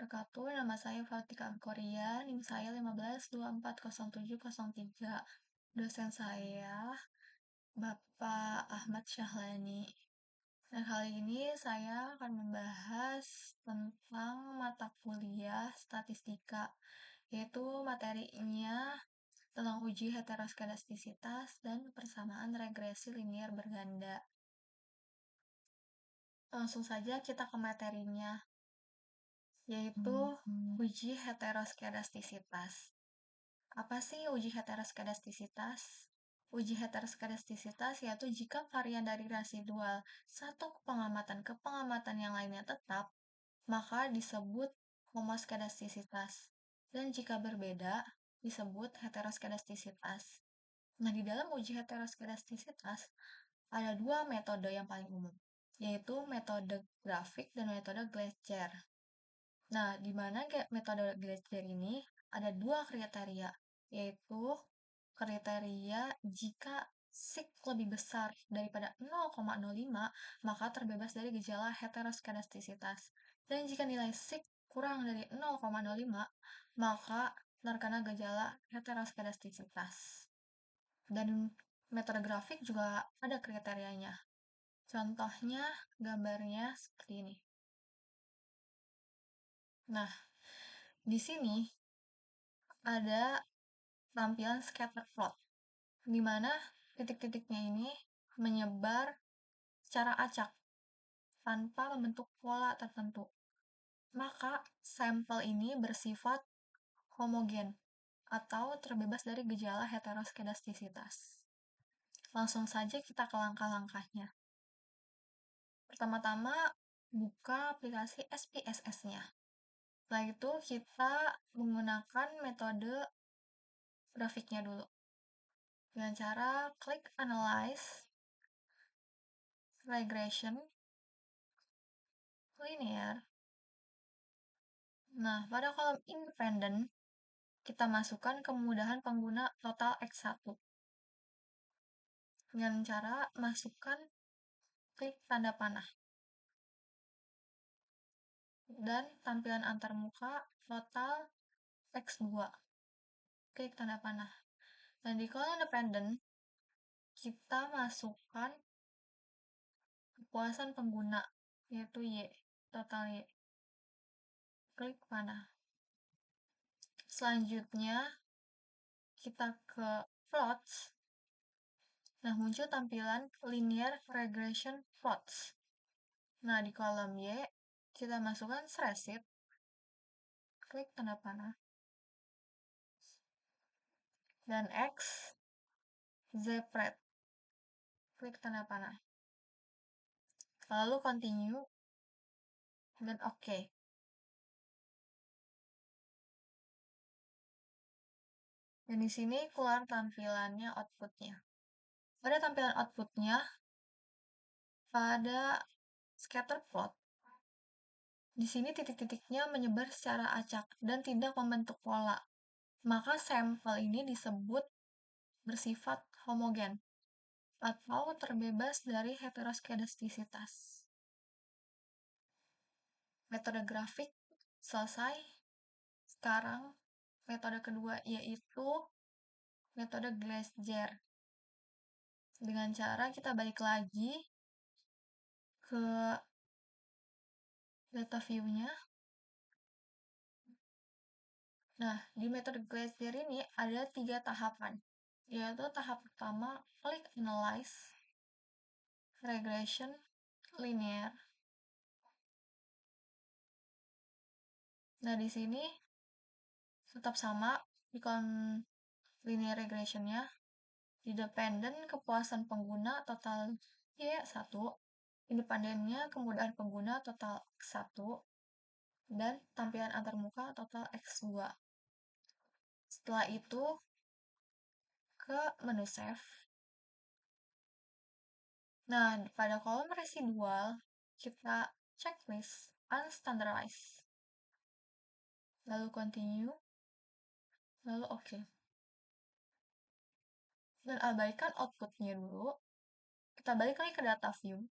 wabarakatuh. Nama saya Fatika Korea, NIM saya 15240703. Dosen saya Bapak Ahmad Syahlani. Dan kali ini saya akan membahas tentang mata kuliah statistika, yaitu materinya tentang uji heteroskedastisitas dan persamaan regresi linier berganda. Langsung saja kita ke materinya, yaitu uji heteroskedastisitas. Apa sih uji heteroskedastisitas? Uji heteroskedastisitas yaitu jika varian dari residual satu pengamatan ke pengamatan yang lainnya tetap, maka disebut homoskedastisitas. Dan jika berbeda, disebut heteroskedastisitas. Nah, di dalam uji heteroskedastisitas, ada dua metode yang paling umum, yaitu metode grafik dan metode Gleicher. Nah, di mana metode Gleicher ini ada dua kriteria, yaitu kriteria jika sig lebih besar daripada 0,05, maka terbebas dari gejala heteroskedastisitas. Dan jika nilai sig kurang dari 0,05, maka terkena gejala heteroskedastisitas. Dan metode grafik juga ada kriterianya. Contohnya, gambarnya seperti ini. Nah, di sini ada tampilan scatter plot, di mana titik-titiknya ini menyebar secara acak tanpa membentuk pola tertentu. Maka sampel ini bersifat homogen atau terbebas dari gejala heteroskedastisitas. Langsung saja kita ke langkah-langkahnya. Pertama-tama, buka aplikasi SPSS-nya. Setelah itu, kita menggunakan metode grafiknya dulu. Dengan cara klik Analyze, Regression, Linear. Nah, pada kolom Independent, kita masukkan kemudahan pengguna total X1. Dengan cara masukkan klik tanda panah. Dan tampilan antarmuka total X2. Klik tanda panah. Dan di kolom Independent, kita masukkan kepuasan pengguna, yaitu Y, total Y. Klik panah. Selanjutnya, kita ke plots. Nah, muncul tampilan linear regression plots. Nah, di kolom Y, kita masukkan Sresit. Klik tanda panah. Dan X, Zpred. Klik tanda panah. Lalu continue, dan OK. Dan di sini keluar tampilannya outputnya. Pada tampilan outputnya, pada scatter plot, di sini titik-titiknya menyebar secara acak dan tidak membentuk pola. Maka sampel ini disebut bersifat homogen atau terbebas dari heteroskedastisitas. Metode grafik selesai. Sekarang metode kedua yaitu metode Gleicher. Dengan cara kita balik lagi ke data view-nya. Nah, di metode Gleicher ini ada 3 tahapan, yaitu tahap pertama, klik Analyze, Regression, Linear. Nah, di sini tetap sama di kolom linear regression-nya, di dependent kepuasan pengguna total Y1, independennya kemudahan pengguna total X1, dan tampilan antarmuka total X2. Setelah itu, ke menu save. Nah, pada kolom residual, kita checklist unstandardized. Lalu continue, lalu OK. Dan abaikan outputnya dulu. Kita balik lagi ke data view.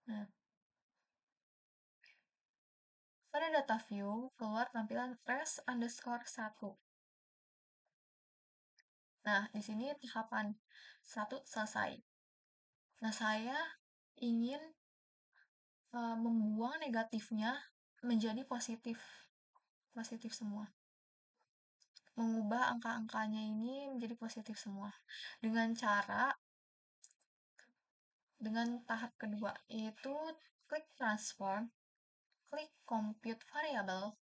Nah, Pada data view, keluar tampilan res underscore 1. Nah, di sini tahapan 1 selesai. Nah, saya ingin membuang negatifnya menjadi positif. Positif semua. Mengubah angka-angkanya ini menjadi positif semua. Dengan tahap kedua, yaitu klik transform, klik compute variable.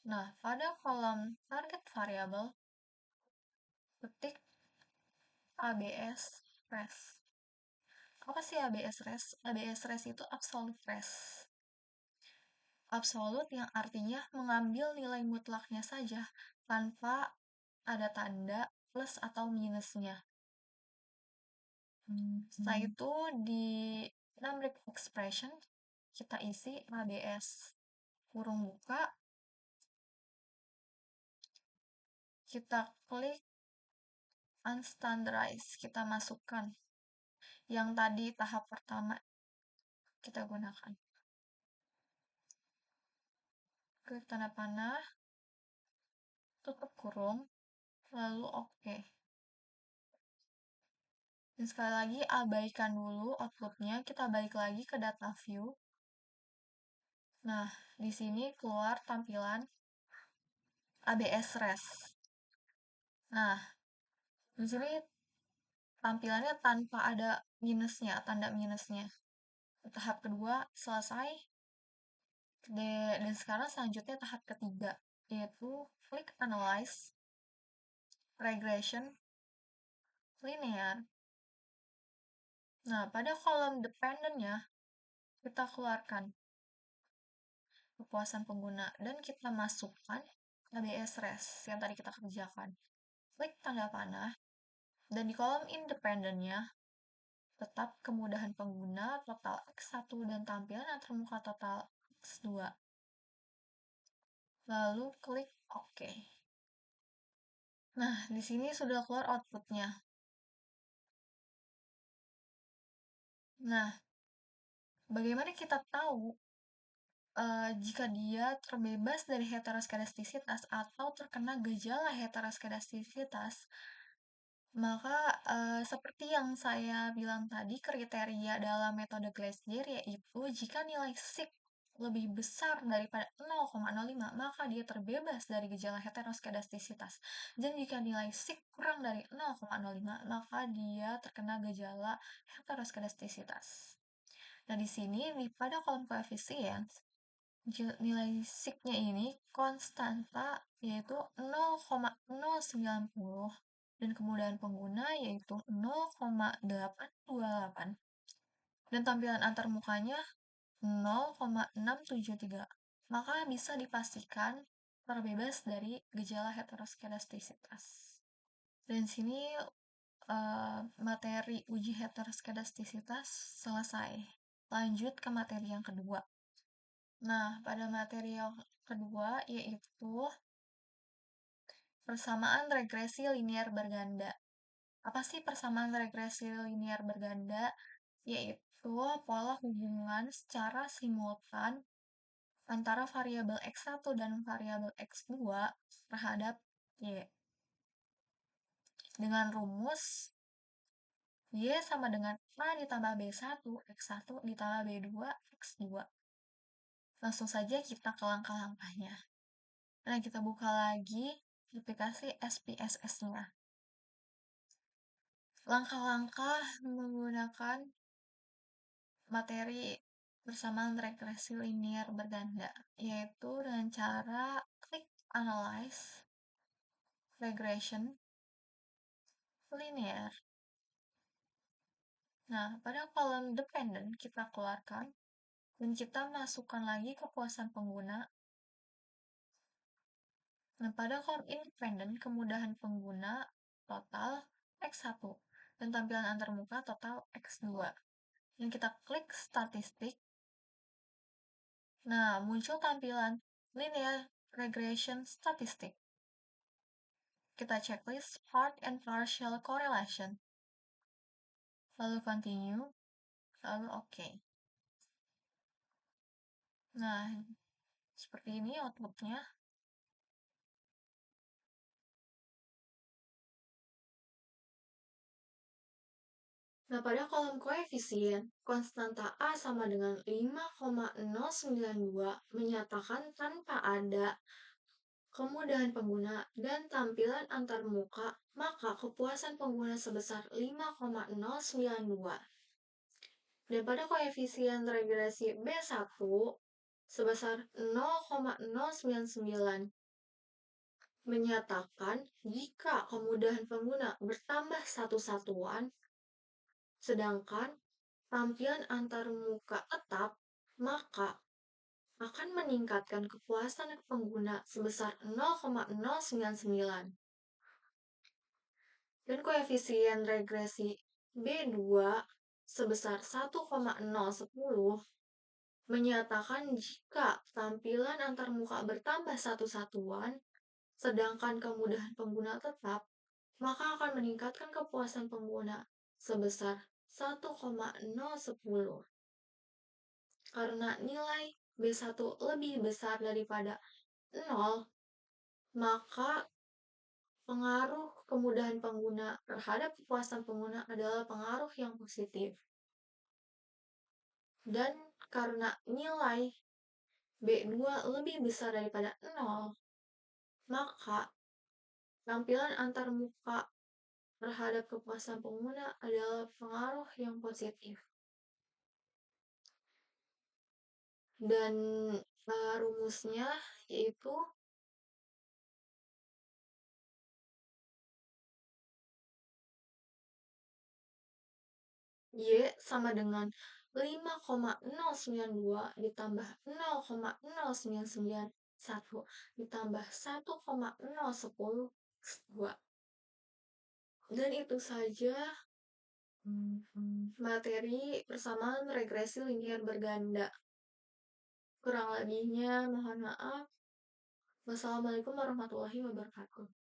Nah, pada kolom target variable, ketik ABS res. Apa sih ABS res? ABS res itu absolute res. Absolute yang artinya mengambil nilai mutlaknya saja tanpa ada tanda plus atau minusnya. Setelah itu di numeric expression kita isi ABS kurung buka, kita klik unstandardized, kita masukkan yang tadi tahap pertama kita gunakan. Klik tanda panah, tutup kurung, lalu oke. Dan sekali lagi abaikan dulu outputnya, kita balik lagi ke data view. Nah, di sini keluar tampilan ABS res. Nah, di sini tampilannya tanpa ada minusnya, tanda minusnya. Tahap kedua selesai. Dan sekarang selanjutnya tahap ketiga, yaitu klik analyze, regression, linear. Nah, pada kolom dependent-nya, kita keluarkan kepuasan pengguna dan kita masukkan ABS res yang tadi kita kerjakan. Klik tanda panah, dan di kolom independent-nya, tetap kemudahan pengguna total X1 dan tampilan antarmuka total X2. Lalu klik OK. Nah, di sini sudah keluar outputnya. Nah, bagaimana kita tahu jika dia terbebas dari heteroskedastisitas atau terkena gejala heteroskedastisitas? Maka, seperti yang saya bilang tadi, kriteria dalam metode Glaser yaitu jika nilai sig lebih besar daripada 0,05, maka dia terbebas dari gejala heteroskedastisitas. Dan jika nilai sig kurang dari 0,05, maka dia terkena gejala heteroskedastisitas. Nah, di sini pada kolom koefisien, nilai sig-nya ini konstanta yaitu 0,090 dan kemudahan pengguna yaitu 0,828 dan tampilan antarmukanya 0,673. Maka bisa dipastikan terbebas dari gejala heteroskedastisitas. Dan sini materi uji heteroskedastisitas selesai. Lanjut ke materi yang kedua. Nah, pada materi yang kedua yaitu persamaan regresi linear berganda. Apa sih persamaan regresi linear berganda? Yaitu pola hubungan secara simultan antara variabel X1 dan variabel X2 terhadap Y. Dengan rumus Y sama dengan A ditambah B1, X1 ditambah B2, X2. Langsung saja kita ke langkah-langkahnya. Nah, kita buka lagi aplikasi SPSS-nya. Langkah-langkah menggunakan materi persamaan regresi linear berganda, yaitu dengan cara klik analyze, regression, linear. Nah, pada kolom dependent kita keluarkan, dan kita masukkan lagi kepuasan pengguna. Nah, pada kolom independent, kemudahan pengguna total X1, dan tampilan antarmuka total X2. Dan kita klik statistik. Nah, muncul tampilan linear regression statistik. Kita checklist part and partial correlation. Lalu continue, lalu OK. Nah, Seperti ini outputnya. Nah, pada kolom koefisien, konstanta A sama dengan 5,092 menyatakan tanpa ada kemudahan pengguna dan tampilan antarmuka, maka kepuasan pengguna sebesar 5,092. Dan pada koefisien regresi B1 sebesar 0,099 menyatakan jika kemudahan pengguna bertambah satu satuan, sedangkan tampilan antarmuka tetap, maka akan meningkatkan kepuasan pengguna sebesar 0,099. Dan koefisien regresi B2 sebesar 1,010 menyatakan jika tampilan antarmuka bertambah satu satuan, sedangkan kemudahan pengguna tetap, maka akan meningkatkan kepuasan pengguna sebesar 1,010. Karena nilai B1 lebih besar daripada 0, maka pengaruh kemudahan pengguna terhadap kepuasan pengguna adalah pengaruh yang positif. Dan karena nilai B2 lebih besar daripada 0, maka tampilan antarmuka terhadap kepuasan pengguna adalah pengaruh yang positif. Dan rumusnya yaitu Y sama dengan 5,092 ditambah 0,0991 ditambah 1,010 2. Dan itu saja materi persamaan regresi linier berganda. Kurang lebihnya mohon maaf. Wassalamualaikum warahmatullahi wabarakatuh.